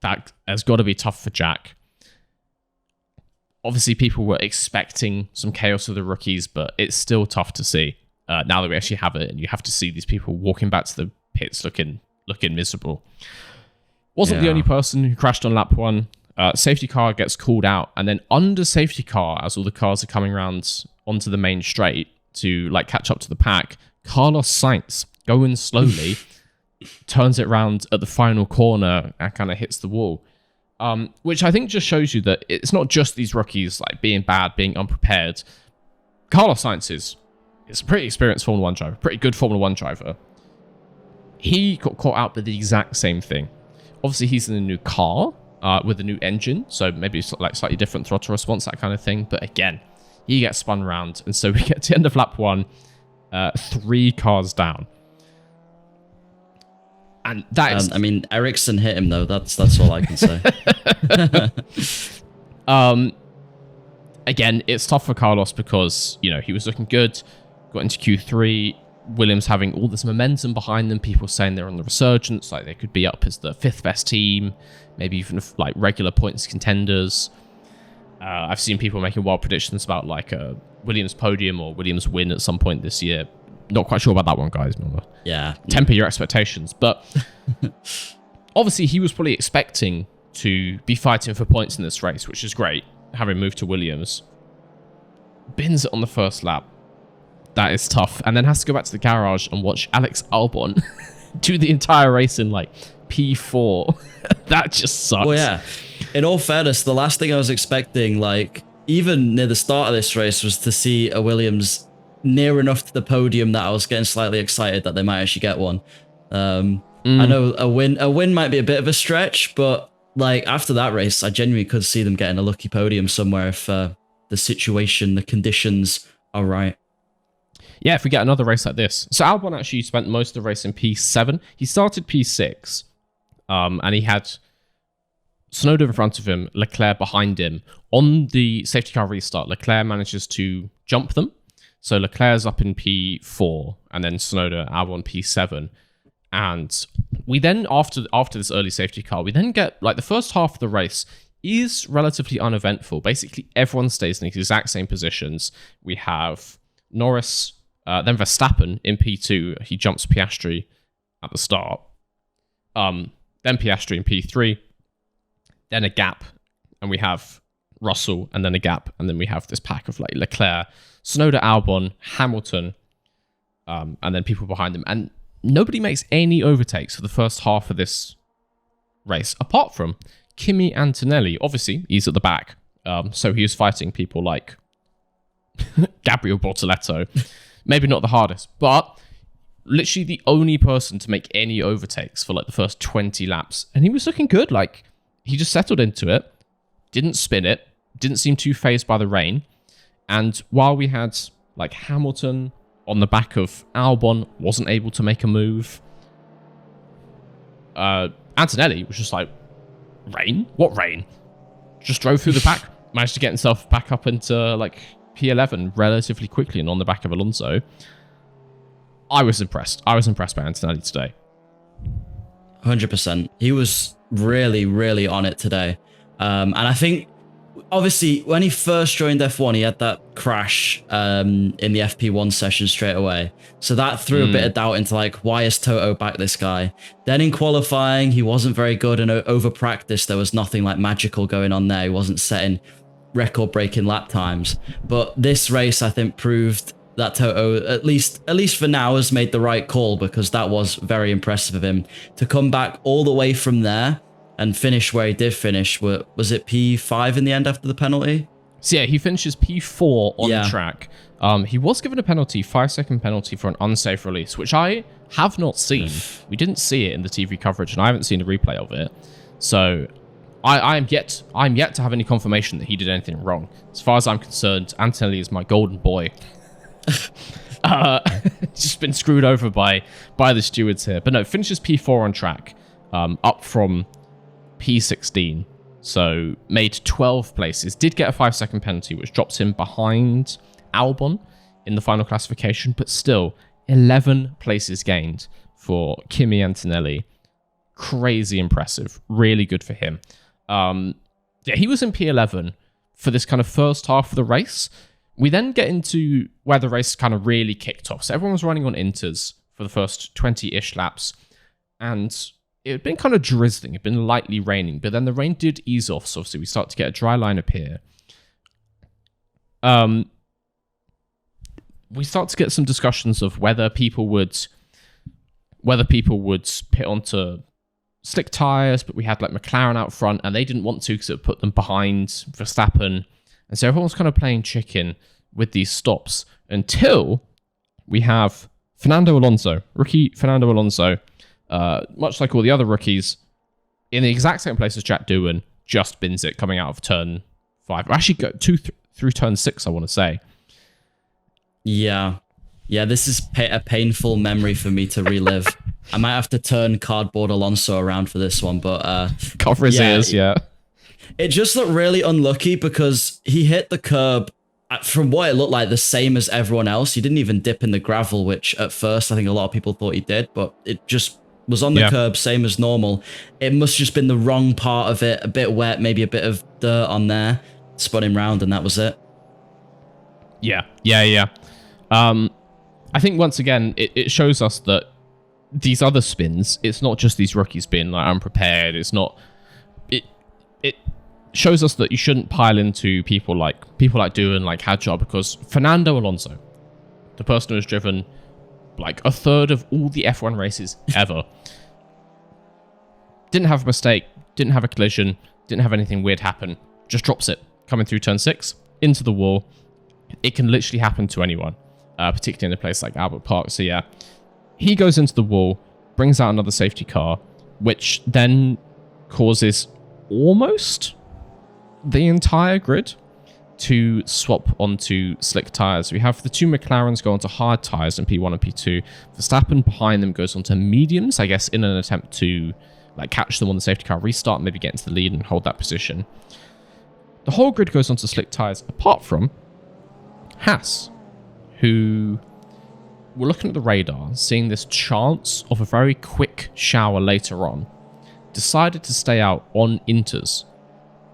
That has got to be tough for Jack. Obviously, people were expecting some chaos of the rookies, but it's still tough to see. Now that we actually have it, and you have to see these people walking back to the pits looking miserable. Wasn't the only person who crashed on lap 1. Safety car gets called out, and then under safety car, as all the cars are coming around onto the main straight to like catch up to the pack, Carlos Sainz, going slowly, turns it round at the final corner and kind of hits the wall. Which I think just shows you that it's not just these rookies like being bad, being unprepared. Carlos Sainz is a pretty experienced Formula 1 driver, pretty good Formula 1 driver. He got caught out with the exact same thing. Obviously, he's in a new car with a new engine, so maybe it's like slightly different throttle response, that kind of thing. But again, he gets spun around, and so we get to the end of lap 1, 3 cars down. And that is... I mean, Ericsson hit him, though. That's all I can say. Again, it's tough for Carlos because, you know, he was looking good, got into Q3, Williams having all this momentum behind them, people saying they're on the resurgence, like they could be up as the 5th best team, maybe even like regular points contenders. I've seen people making wild predictions about like a Williams podium or Williams win at some point this year. Not quite sure about that one, guys. Yeah. Temper your expectations. But obviously he was probably expecting to be fighting for points in this race, which is great, having moved to Williams. Bins it on the first lap. That is tough. And then has to go back to the garage and watch Alex Albon do the entire race in like P4. That just sucks. Well, yeah. In all fairness, the last thing I was expecting, like even near the start of this race, was to see a Williams near enough to the podium that I was getting slightly excited that they might actually get one. I know a win might be a bit of a stretch, but like after that race, I genuinely could see them getting a lucky podium somewhere if the situation, the conditions are right. Yeah, if we get another race like this. So Albon actually spent most of the race in P7. He started P6, and he had Tsunoda in front of him, Leclerc behind him. On the safety car restart, Leclerc manages to jump them. So Leclerc's up in P4, and then Tsunoda, Albon P7. And we then, after this early safety car, we then get, like, the first half of the race is relatively uneventful. Basically, everyone stays in the exact same positions. We have Norris, then Verstappen in P2. He jumps Piastri at the start. Then Piastri in P3. Then a gap, and we have Russell, and then a gap, and then we have this pack of, like, Leclerc, Tsunoda, Albon, Hamilton, and then people behind them. And nobody makes any overtakes for the first half of this race, apart from Kimi Antonelli. Obviously, he's at the back, so he was fighting people like Gabriel Bortoleto. Maybe not the hardest, but literally the only person to make any overtakes for like the first 20 laps. And he was looking good. Like, he just settled into it, didn't spin it, didn't seem too phased by the rain. And while we had like Hamilton on the back of Albon, wasn't able to make a move, Antonelli was just like, rain? What rain? Just drove through the pack, managed to get himself back up into like P11 relatively quickly and on the back of Alonso. I was impressed. I was impressed by Antonelli today. 100%. He was really, really on it today. And I think, obviously, when he first joined F1, he had that crash in the FP1 session straight away. So that threw a bit of doubt into, like, why is Toto back this guy? Then in qualifying, he wasn't very good, and over practice, there was nothing, like, magical going on there. He wasn't setting record-breaking lap times. But this race, I think, proved that Toto, at least for now, has made the right call, because that was very impressive of him. To come back all the way from there and finish where he did finish, was it P5 in the end after the penalty? So yeah, he finishes P4 on track. He was given a penalty, 5-second penalty for an unsafe release, which I have not seen. We didn't see it in the TV coverage, and I haven't seen a replay of it. So I'm yet to have any confirmation that he did anything wrong. As far as I'm concerned, Antonelli is my golden boy. Just been screwed over by the stewards here. But no, finishes P4 on track, up from P16. So made 12 places. Did get a 5-second penalty, which drops him behind Albon in the final classification, but still 11 places gained for Kimi Antonelli. Crazy impressive. Really good for him. Yeah, he was in P11 for this kind of first half of the race. We then get into where the race kind of really kicked off. So everyone was running on inters for the first 20-ish laps, and it had been kind of drizzling. It had been lightly raining, but then the rain did ease off, so obviously we start to get a dry line appear. We start to get some discussions of whether people would pit onto slick tyres, but we had like McLaren out front, and they didn't want to because it would put them behind Verstappen. And so everyone's kind of playing chicken with these stops until we have rookie Fernando Alonso, much like all the other rookies, in the exact same place as Jack Doohan, just bins it coming out of turn 5. Actually, go through turn 6, I want to say. Yeah, this is a painful memory for me to relive. I might have to turn cardboard Alonso around for this one, but cover his ears, yeah. It just looked really unlucky because he hit the curb, from what it looked like, the same as everyone else. He didn't even dip in the gravel, which at first I think a lot of people thought he did, but it just was on the curb, same as normal. It must have just been the wrong part of it, a bit wet, maybe a bit of dirt on there, spun him round, and that was it. Yeah. I think once again, it shows us that these other spins, it's not just these rookies being like unprepared. It's not. It shows us that you shouldn't pile into people like Doohan, like Hadjar, because Fernando Alonso, the person who has driven like a third of all the F1 races ever, didn't have a mistake, didn't have a collision, didn't have anything weird happen, just drops it coming through turn 6 into the wall. It can literally happen to anyone, particularly in a place like Albert Park. So yeah, he goes into the wall, brings out another safety car, which then causes almost the entire grid to swap onto slick tires. We have the two McLarens go onto hard tires in P1 and P2. Verstappen behind them goes onto mediums, I guess, in an attempt to like catch them on the safety car restart, maybe get into the lead and hold that position. The whole grid goes onto slick tires, apart from Haas, who were looking at the radar, seeing this chance of a very quick shower later on, decided to stay out on inters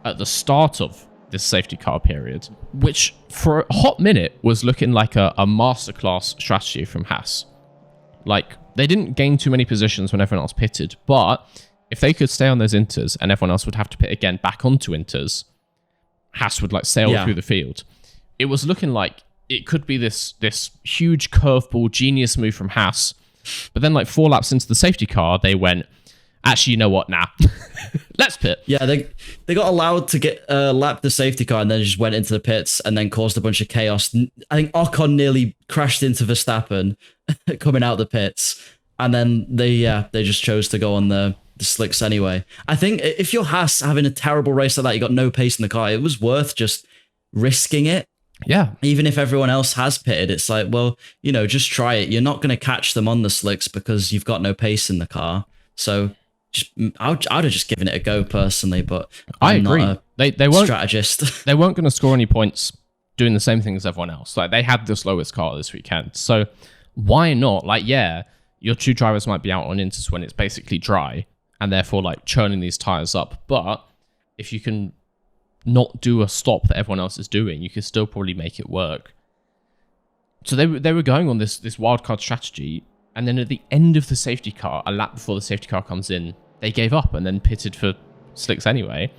at the start of this safety car period, which for a hot minute was looking like a masterclass strategy from Haas. Like, they didn't gain too many positions when everyone else pitted, but if they could stay on those inters and everyone else would have to pit again back onto inters, Haas would like sail through the field. It was looking like it could be this huge curveball genius move from Haas, but then like 4 laps into the safety car, they went, actually, you know what? Nah, let's pit. Yeah, they got allowed to get lap the safety car and then just went into the pits and then caused a bunch of chaos. I think Ocon nearly crashed into Verstappen coming out the pits, and then they just chose to go on the slicks anyway. I think if you're Haas having a terrible race like that, you got no pace in the car, it was worth just risking it. Yeah. Even if everyone else has pitted, it's like, well, just try it. You're not going to catch them on the slicks because you've got no pace in the car. So I'd have just given it a go personally, but I agree. Not They weren't strategist. They weren't going to score any points doing the same thing as everyone else. Like, they had the slowest car this weekend, so why not? Like, yeah, your two drivers might be out on inters when it's basically dry, and therefore like churning these tires up. But if you can not do a stop that everyone else is doing, you can still probably make it work. So they were going on this wildcard strategy, and then at the end of the safety car, a lap before the safety car comes in, they gave up and then pitted for slicks anyway.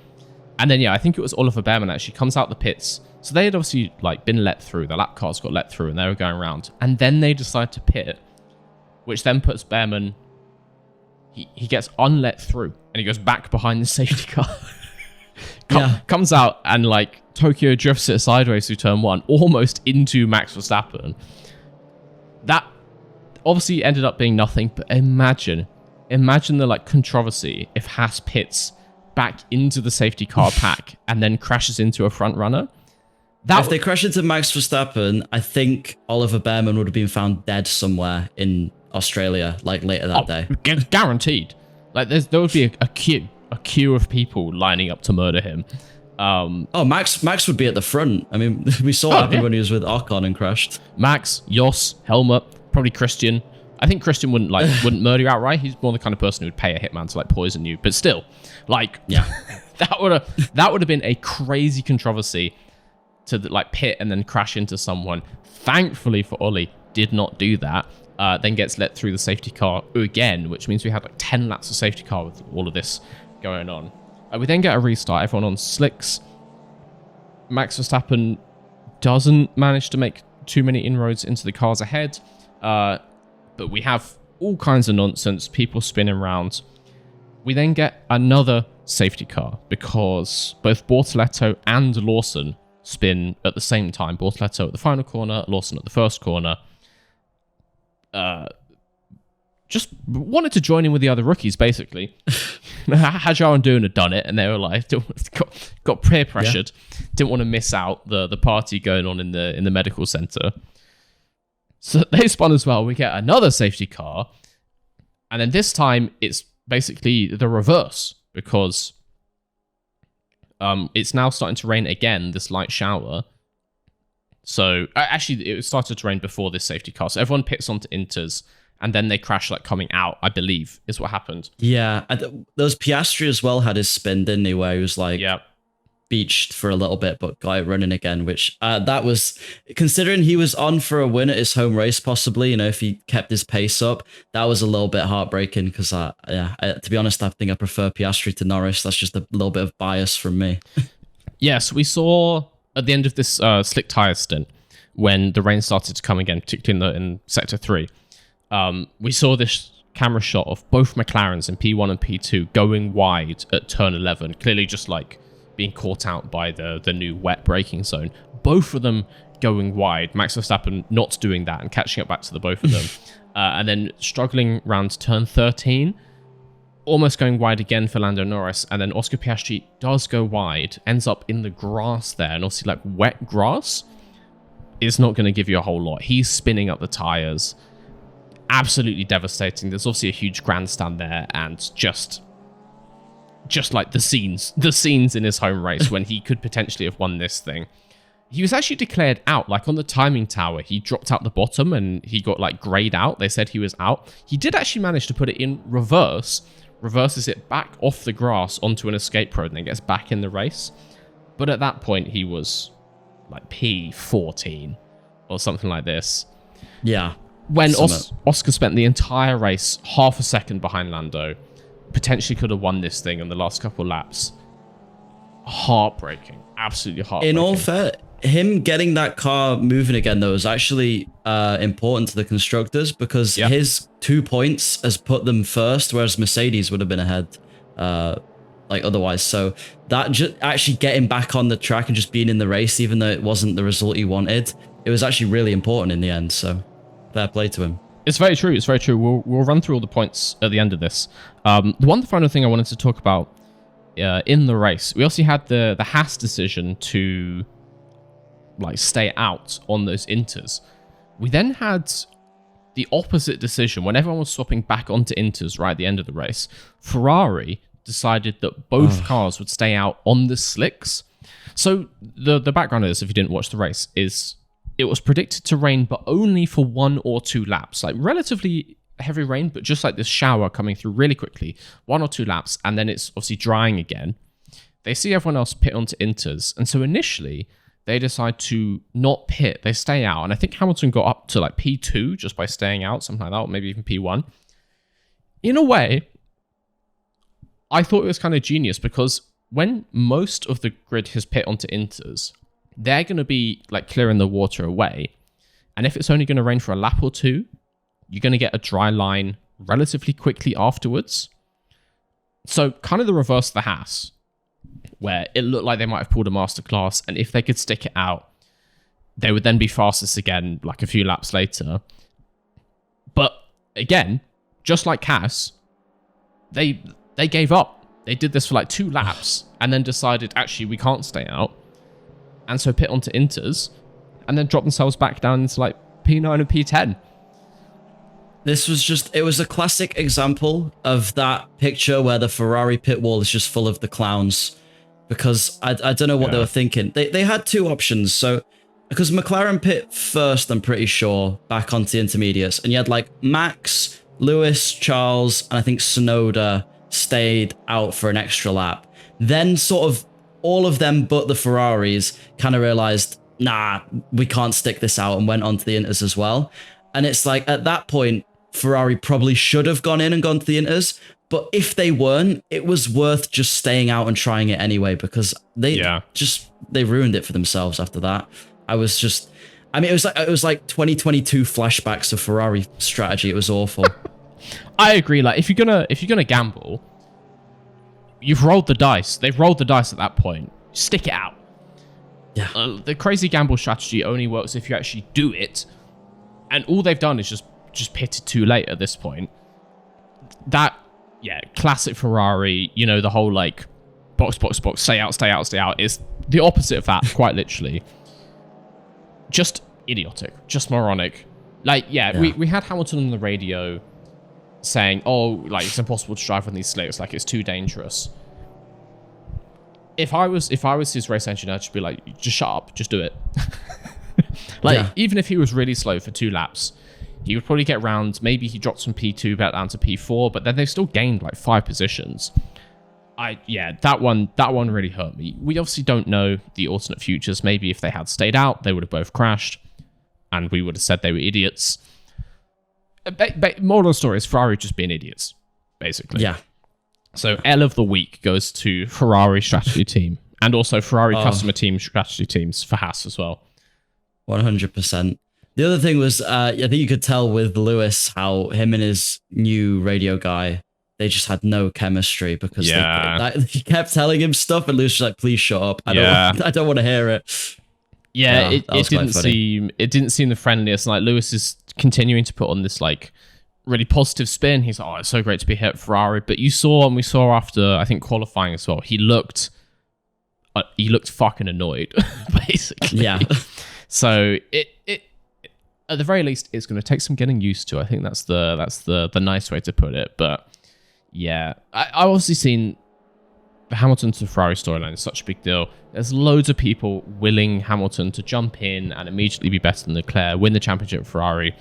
And then, yeah, I think it was Oliver Behrman actually comes out the pits. So they had obviously like been let through. The lap cars got let through and they were going around. And then they decide to pit, which then puts Behrman, he gets unlet through and he goes back behind the safety car. Comes out and like Tokyo drifts it sideways through turn one, almost into Max Verstappen. That obviously ended up being nothing, but imagine the like controversy if Haas pits back into the safety car pack and then crashes into a front runner. If they crash into Max Verstappen, I think Oliver Behrman would have been found dead somewhere in Australia, like later that day. Guaranteed. Like there would be a queue of people lining up to murder him. Max would be at the front. I mean, we saw what happened when he was with Ocon and crashed. Max, Jos, Helmut, probably Christian. I think Christian wouldn't murder you outright. He's more the kind of person who would pay a hitman to like poison you. But still, like, yeah, that would have been a crazy controversy to like pit and then crash into someone. Thankfully for Ollie, did not do that. Then gets let through the safety car again, which means we had like 10 laps of safety car with all of this going on. We then get a restart, everyone on slicks. Max Verstappen doesn't manage to make too many inroads into the cars ahead, but we have all kinds of nonsense, people spinning around. We then get another safety car because both Bortoleto and Lawson spin at the same time. Bortoleto at the final corner, Lawson at the first corner. Just wanted to join in with the other rookies, basically. Hajar and Doon had done it, and they were like, got peer pressured. Yeah. Didn't want to miss out the party going on in the medical center. So they spun as well. We get another safety car, and then this time it's basically the reverse because it's now starting to rain again. This light shower. So actually, it started to rain before this safety car. So everyone pits onto inters. And then they crash like coming out, I believe, is what happened. Yeah, those Piastri as well had his spin, didn't he? Where he was like beached for a little bit, but got it running again. Which that was, considering he was on for a win at his home race, possibly. If he kept his pace up, that was a little bit heartbreaking. Because to be honest, I think I prefer Piastri to Norris. That's just a little bit of bias from me. Yes, we saw at the end of this slick tire stint when the rain started to come again, particularly in sector 3. We saw this camera shot of both McLarens in P1 and P2 going wide at turn 11, clearly just like being caught out by the new wet braking zone. Both of them going wide, Max Verstappen not doing that and catching up back to the both of them. And then struggling around turn 13, almost going wide again for Lando Norris. And then Oscar Piastri does go wide, ends up in the grass there. And obviously like wet grass is not going to give you a whole lot. He's spinning up the tires. Absolutely devastating. There's obviously a huge grandstand there, and just like the scenes in his home race when he could potentially have won this thing. He was actually declared out, like on the timing tower. He dropped out the bottom and he got like grayed out. They said he was out. He did actually manage to put it in reverse, reverses it back off the grass onto an escape road and then gets back in the race. But at that point, he was like P14 or something like this. Yeah. When Oscar spent the entire race half a second behind Lando, potentially could have won this thing in the last couple of laps. Heartbreaking. Absolutely heartbreaking. In all fair, him getting that car moving again, though, was actually important to the constructors because his 2 points has put them first, whereas Mercedes would have been ahead like otherwise. So that just actually getting back on the track and just being in the race, even though it wasn't the result he wanted, it was actually really important in the end. So fair play to him. It's very true. It's very true. We'll run through all the points at the end of this. The one final thing I wanted to talk about in the race, we also had the Haas decision to like stay out on those inters. We then had the opposite decision when everyone was swapping back onto inters right at the end of the race. Ferrari decided that both cars would stay out on the slicks. So the background of this, if you didn't watch the race, is it was predicted to rain, but only for 1 or 2 laps. Like relatively heavy rain, but just like this shower coming through really quickly, 1 or 2 laps, and then it's obviously drying again. They see everyone else pit onto inters, and so initially they decide to not pit. They stay out, and I think Hamilton got up to like P2 just by staying out, something like that, or maybe even P1. In a way, I thought it was kind of genius because when most of the grid has pit onto inters, they're going to be like clearing the water away. And if it's only going to rain for a lap or 2, you're going to get a dry line relatively quickly afterwards. So kind of the reverse of the Haas, where it looked like they might have pulled a masterclass, and if they could stick it out, they would then be fastest again like a few laps later. But again, just like Haas, they gave up. They did this for like 2 laps and then decided, actually, we can't stay out. And so pit onto inters and then drop themselves back down into like P9 and P10. This was just, it was a classic example of that picture where the Ferrari pit wall is just full of the clowns, because I don't know what they were thinking. They had 2 options. So, because McLaren pit first, I'm pretty sure, back onto the intermediates, and you had like Max, Lewis, Charles, and I think Tsunoda stayed out for an extra lap. Then sort of all of them but the Ferraris kind of realized, nah, we can't stick this out, and went on to the inters as well. And it's like, at that point, Ferrari probably should have gone in and gone to the inters, but if they weren't, it was worth just staying out and trying it anyway, because they ruined it for themselves after that. It was like 2022 flashbacks of Ferrari strategy. It was awful. I agree. Like if you're gonna gamble, you've rolled the dice. They've rolled the dice at that point. Stick it out. Yeah. The crazy gamble strategy only works if you actually do it, and all they've done is just pitted too late at this point. That, classic Ferrari. You know, the whole like box, stay out is the opposite of that. Quite literally, just idiotic, just moronic. Like, we had Hamilton on the radio saying, oh, like, it's impossible to drive on these slicks, like, it's too dangerous. If I was his race engineer, I'd just be like, just shut up, just do it. Even if he was really slow for 2 laps, he would probably get round, maybe he dropped from P2 back down to P4, but then they've still gained like 5 positions. That one really hurt me. We obviously don't know the alternate futures. Maybe if they had stayed out, they would have both crashed, and we would have said they were idiots. Moral of the story is Ferrari just being idiots, basically. Yeah. So L of the week goes to Ferrari strategy team, and also Ferrari customer team strategy teams for Haas as well. 100%. The other thing was, I think you could tell with Lewis how him and his new radio guy, they just had no chemistry, because he kept telling him stuff, and Lewis was like, please shut up. I don't want to hear it. Yeah, it didn't seem the friendliest. Like, Lewis is continuing to put on this like really positive spin. He's like, oh, it's so great to be here at Ferrari. But we saw after, I think, qualifying as well, he looked fucking annoyed, basically. Yeah. So it at the very least, it's going to take some getting used to. I think that's the nice way to put it. But yeah, I obviously seen the Hamilton to Ferrari storyline is such a big deal. There's loads of people willing Hamilton to jump in and immediately be better than Leclerc, win the championship at Ferrari.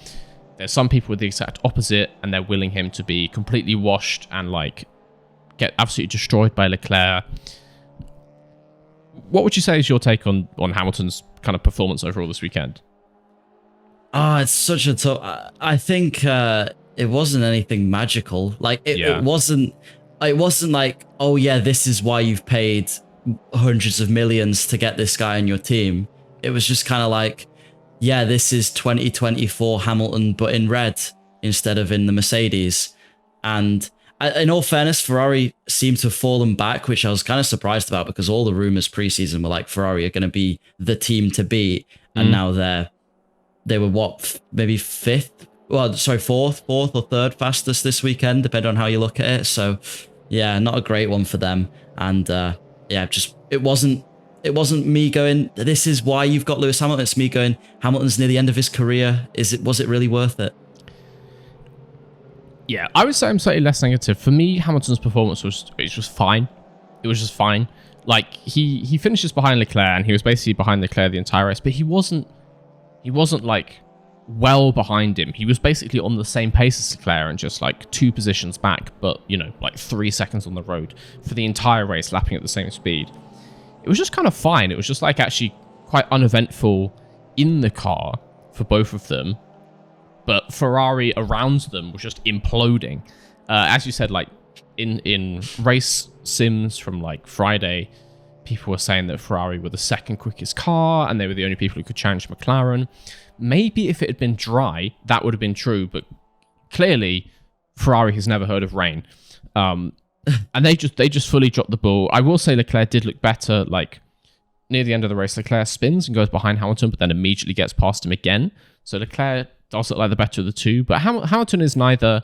There's some people with the exact opposite, and they're willing him to be completely washed and like get absolutely destroyed by Leclerc. What would you say is your take on Hamilton's kind of performance overall this weekend? It's such a tough. I think it wasn't anything magical. Like it wasn't like, oh yeah, this is why you've paid hundreds of millions to get this guy on your team. It was just kind of like, yeah, this is 2024 Hamilton, but in red instead of in the Mercedes. And in all fairness, Ferrari seemed to have fallen back, which I was kind of surprised about because all the rumors preseason were like Ferrari are going to be the team to beat. And now they were what, maybe fourth or third fastest this weekend, depending on how you look at it. So yeah, not a great one for them. And yeah, just it wasn't me going, this is why you've got Lewis Hamilton. It's me going, Hamilton's near the end of his career. Was it really worth it? Yeah, I would say I'm slightly less negative. For me, Hamilton's performance was just fine. It was just fine. Like he finishes behind Leclerc, and he was basically behind Leclerc the entire race, but he wasn't like well behind him. He was basically on the same pace as Leclerc and just like 2 positions back, but like 3 seconds on the road for the entire race, lapping at the same speed. It was just kind of fine. It was just like actually quite uneventful in the car for both of them. But Ferrari around them was just imploding. As you said, like in race sims from like Friday, people were saying that Ferrari were the second quickest car and they were the only people who could challenge McLaren. Maybe if it had been dry, that would have been true. But clearly, Ferrari has never heard of rain. And they just fully dropped the ball. I will say Leclerc did look better. Like near the end of the race, Leclerc spins and goes behind Hamilton, but then immediately gets past him again. So Leclerc does look like the better of the two, but Hamilton is neither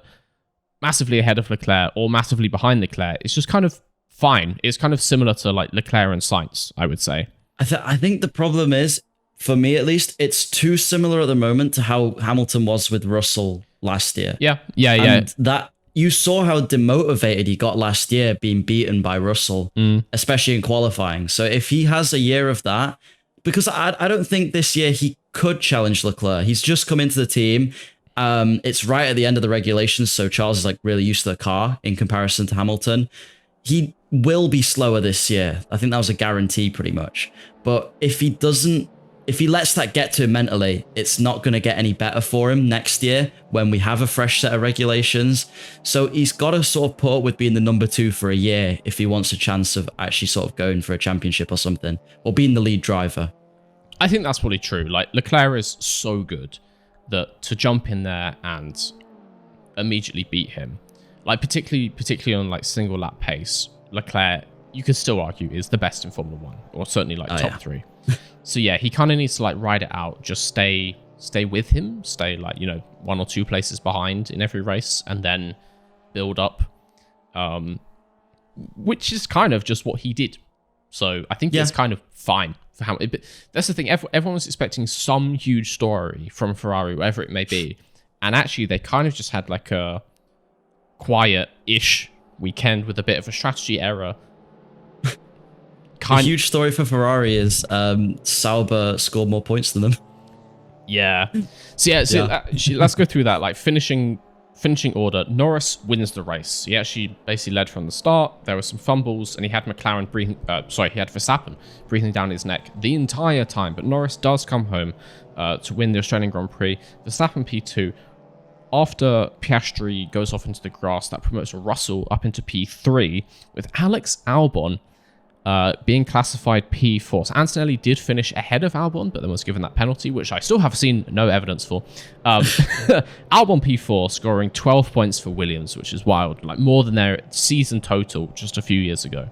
massively ahead of Leclerc or massively behind Leclerc. It's just kind of fine. It's kind of similar to like Leclerc and Sainz, I would say. I think the problem is, for me at least, it's too similar at the moment to how Hamilton was with Russell last year. Yeah. And that you saw how demotivated he got last year being beaten by Russell, especially in qualifying. So if he has a year of that, because I don't think this year he could challenge Leclerc. He's just come into the team. It's right at the end of the regulations, so Charles is like really used to the car in comparison to Hamilton. He will be slower this year. I think that was a guarantee pretty much. But if he lets that get to him mentally, it's not going to get any better for him next year when we have a fresh set of regulations. So he's got to sort of put up with being the number 2 for a year if he wants a chance of actually sort of going for a championship or something, or being the lead driver. I think that's probably true. Like Leclerc is so good that to jump in there and immediately beat him, like particularly on like single lap pace, Leclerc, you could still argue, is the best in Formula One, or certainly like top 3. So yeah, he kind of needs to like ride it out, just stay with him, stay like 1 or 2 places behind in every race, and then build up, which is kind of just what he did. So I think it's kind of fine for Hamilton. But that's the thing, everyone was expecting some huge story from Ferrari, whatever it may be, and actually they kind of just had like a quiet-ish weekend with a bit of a strategy error. A huge story for Ferrari is Sauber scored more points than them. Yeah. So let's go through that. Like finishing order. Norris wins the race. He actually basically led from the start. There were some fumbles, and he had Verstappen breathing down his neck the entire time. But Norris does come home to win the Australian Grand Prix. Verstappen P2. After Piastri goes off into the grass, that promotes Russell up into P3, with Alex Albon being classified P4. So Antonelli did finish ahead of Albon, but then was given that penalty, which I still have seen no evidence for. Albon P4, scoring 12 points for Williams, which is wild. Like more than their season total just a few years ago.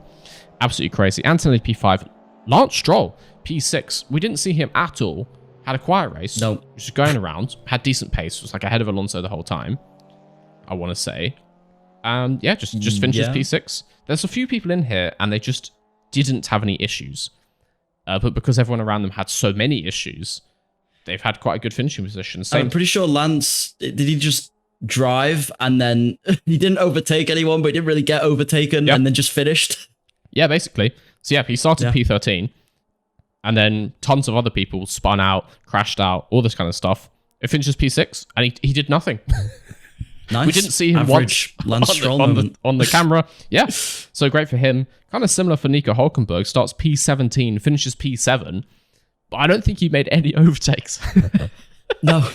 Absolutely crazy. Antonelli P5. Lance Stroll P6. We didn't see him at all. Had a quiet race. No. Just going around. Had decent pace. Was like ahead of Alonso the whole time, I want to say. And yeah, just finishes P6. There's a few people in here, and they just didn't have any issues. But because everyone around them had so many issues, they've had quite a good finishing position. I'm pretty sure Lance, did he just drive and then he didn't overtake anyone, but he didn't really get overtaken and then just finished? Yeah, basically. So yeah, he started P13 and then tons of other people spun out, crashed out, all this kind of stuff. It finishes P6 and he did nothing. Nice. We didn't see him Average once on the camera. Yeah, so great for him. Kind of similar for Nico Hülkenberg. Starts P17, finishes P7, but I don't think he made any overtakes. No.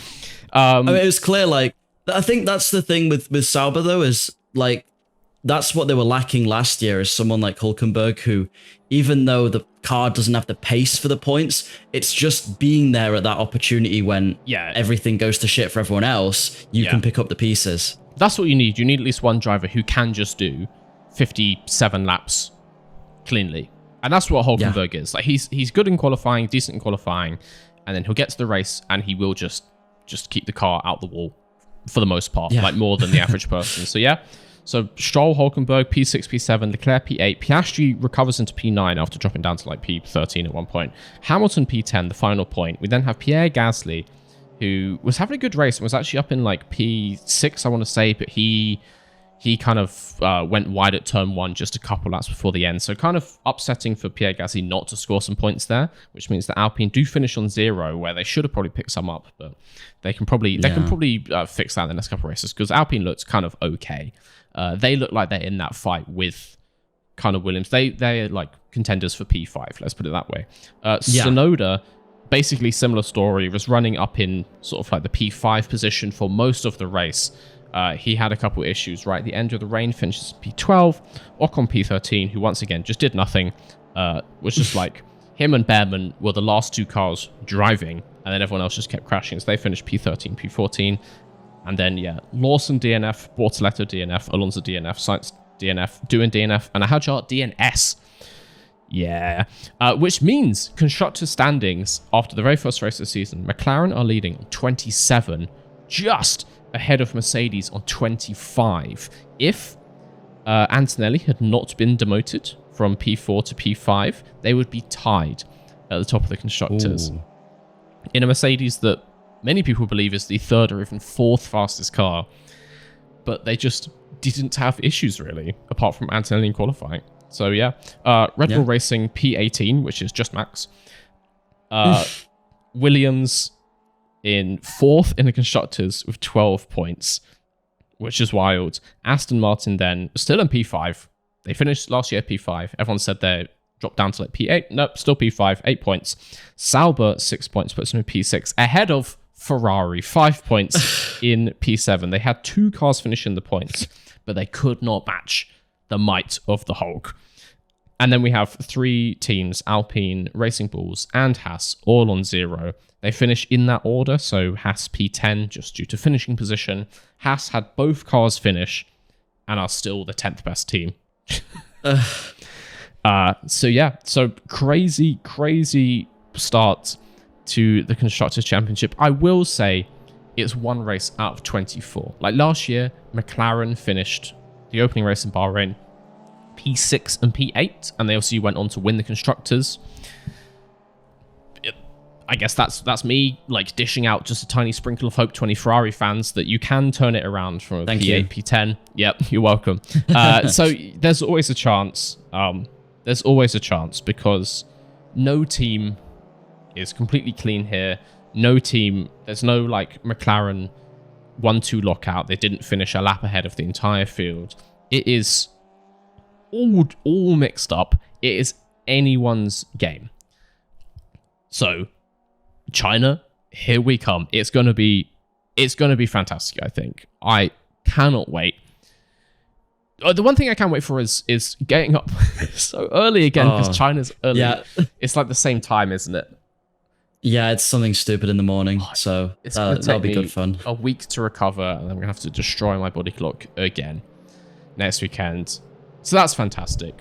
I mean, it was clear, like, I think that's the thing with Sauber, though, is, like, that's what they were lacking last year, is someone like Hülkenberg, who, even though the car doesn't have the pace for the points. It's just being there at that opportunity when everything goes to shit for everyone else, you can pick up the pieces. That's what you need. You need at least one driver who can just do 57 laps cleanly. And that's what Hulkenberg is. Like he's good in qualifying, decent in qualifying, and then he'll get to the race and he will just keep the car out the wall for the most part, like more than the average person. So So Stroll, Hulkenberg, P6, P7, Leclerc, P8. Piastri recovers into P9 after dropping down to like P13 at one point. Hamilton, P10, the final point. We then have Pierre Gasly, who was having a good race and was actually up in like P6, I want to say, but he kind of went wide at turn 1 just a couple laps before the end. So kind of upsetting for Pierre Gasly not to score some points there, which means that Alpine do finish on 0, where they should have probably picked some up, but they can probably fix that in the next couple of races, because Alpine looks kind of okay. They look like they're in that fight with kind of Williams. They're like contenders for P5, let's put it that way. Tsunoda, basically similar story, was running up in sort of like the P5 position for most of the race. He had a couple issues right at the end of the rain, finishes P12. Ocon P13, who once again just did nothing, was just like him and Behrman were the last 2 cars driving, and then everyone else just kept crashing. So they finished P13, P14. And then, Lawson DNF, Bortoleto DNF, Alonso DNF, Sainz DNF, Doohan DNF, and Hadjar DNS. Which means constructor standings after the very first race of the season, McLaren are leading on 27, just ahead of Mercedes on 25. If Antonelli had not been demoted from P4 to P5, they would be tied at the top of the constructors. Ooh. In a Mercedes that many people believe is the 3rd or even 4th fastest car, but they just didn't have issues really, apart from Antonelli in qualifying. So Red Bull Racing P18, which is just Max. Williams in 4th in the constructors with 12 points, which is wild. Aston Martin then still in P5. They finished last year P5. Everyone said they dropped down to like P8. Nope, still P5, 8 points. Sauber, 6 points, puts them in P6, ahead of Ferrari, 5 points in P7. They had 2 cars finish in the points, but they could not match the might of the Hulk. And then we have 3 teams, Alpine, Racing Bulls, and Haas, all on 0. They finish in that order, so Haas P10, just due to finishing position. Haas had both cars finish, and are still the 10th best team. So crazy start to the Constructors' Championship. I will say it's 1 race out of 24. Like last year, McLaren finished the opening race in Bahrain P6 and P8, and they also went on to win the Constructors. I guess that's me like dishing out just a tiny sprinkle of hope to any Ferrari fans that you can turn it around from a P8, P10. Yep, you're welcome. So there's always a chance. There's always a chance, because no team is completely clean here. No team, there's no like McLaren 1-2 lockout. They didn't finish a lap ahead of the entire field. It is all mixed up. It is anyone's game. So China, here we come. It's gonna be fantastic. I think. I cannot wait. The one thing I can't wait for is getting up so early again, because China's early. Yeah. It's like the same time, isn't it? Yeah, it's something stupid in the morning, so that'll be good fun. A week to recover, and I'm gonna have to destroy my body clock again next weekend. So that's fantastic.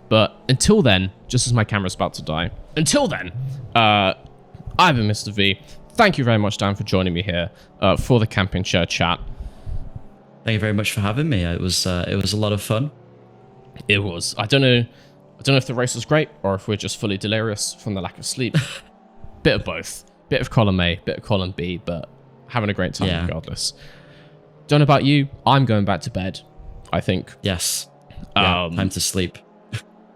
But until then, just as my camera's about to die, until then, I've been Mr. V. Thank you very much, Dan, for joining me here for the Camping Chair Chat. Thank you very much for having me. It was a lot of fun. It was. I don't know if the race was great or if we're just fully delirious from the lack of sleep. Bit of both. Bit of column A, bit of column B, but having a great time regardless. Don't know about you. I'm going back to bed, I think. Yes. Time to sleep.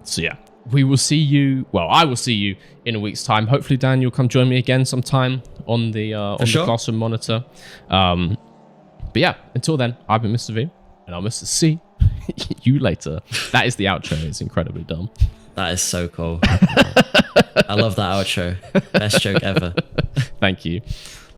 So yeah, we will see you. Well, I will see you in a week's time. Hopefully, Dan, you'll come join me again sometime on the classroom monitor. But yeah, until then, I've been Mr. V, and I'm Mr. C. You later. That is the outro. It's incredibly dumb. That is so cool. I love that outro. Best joke ever. Thank you.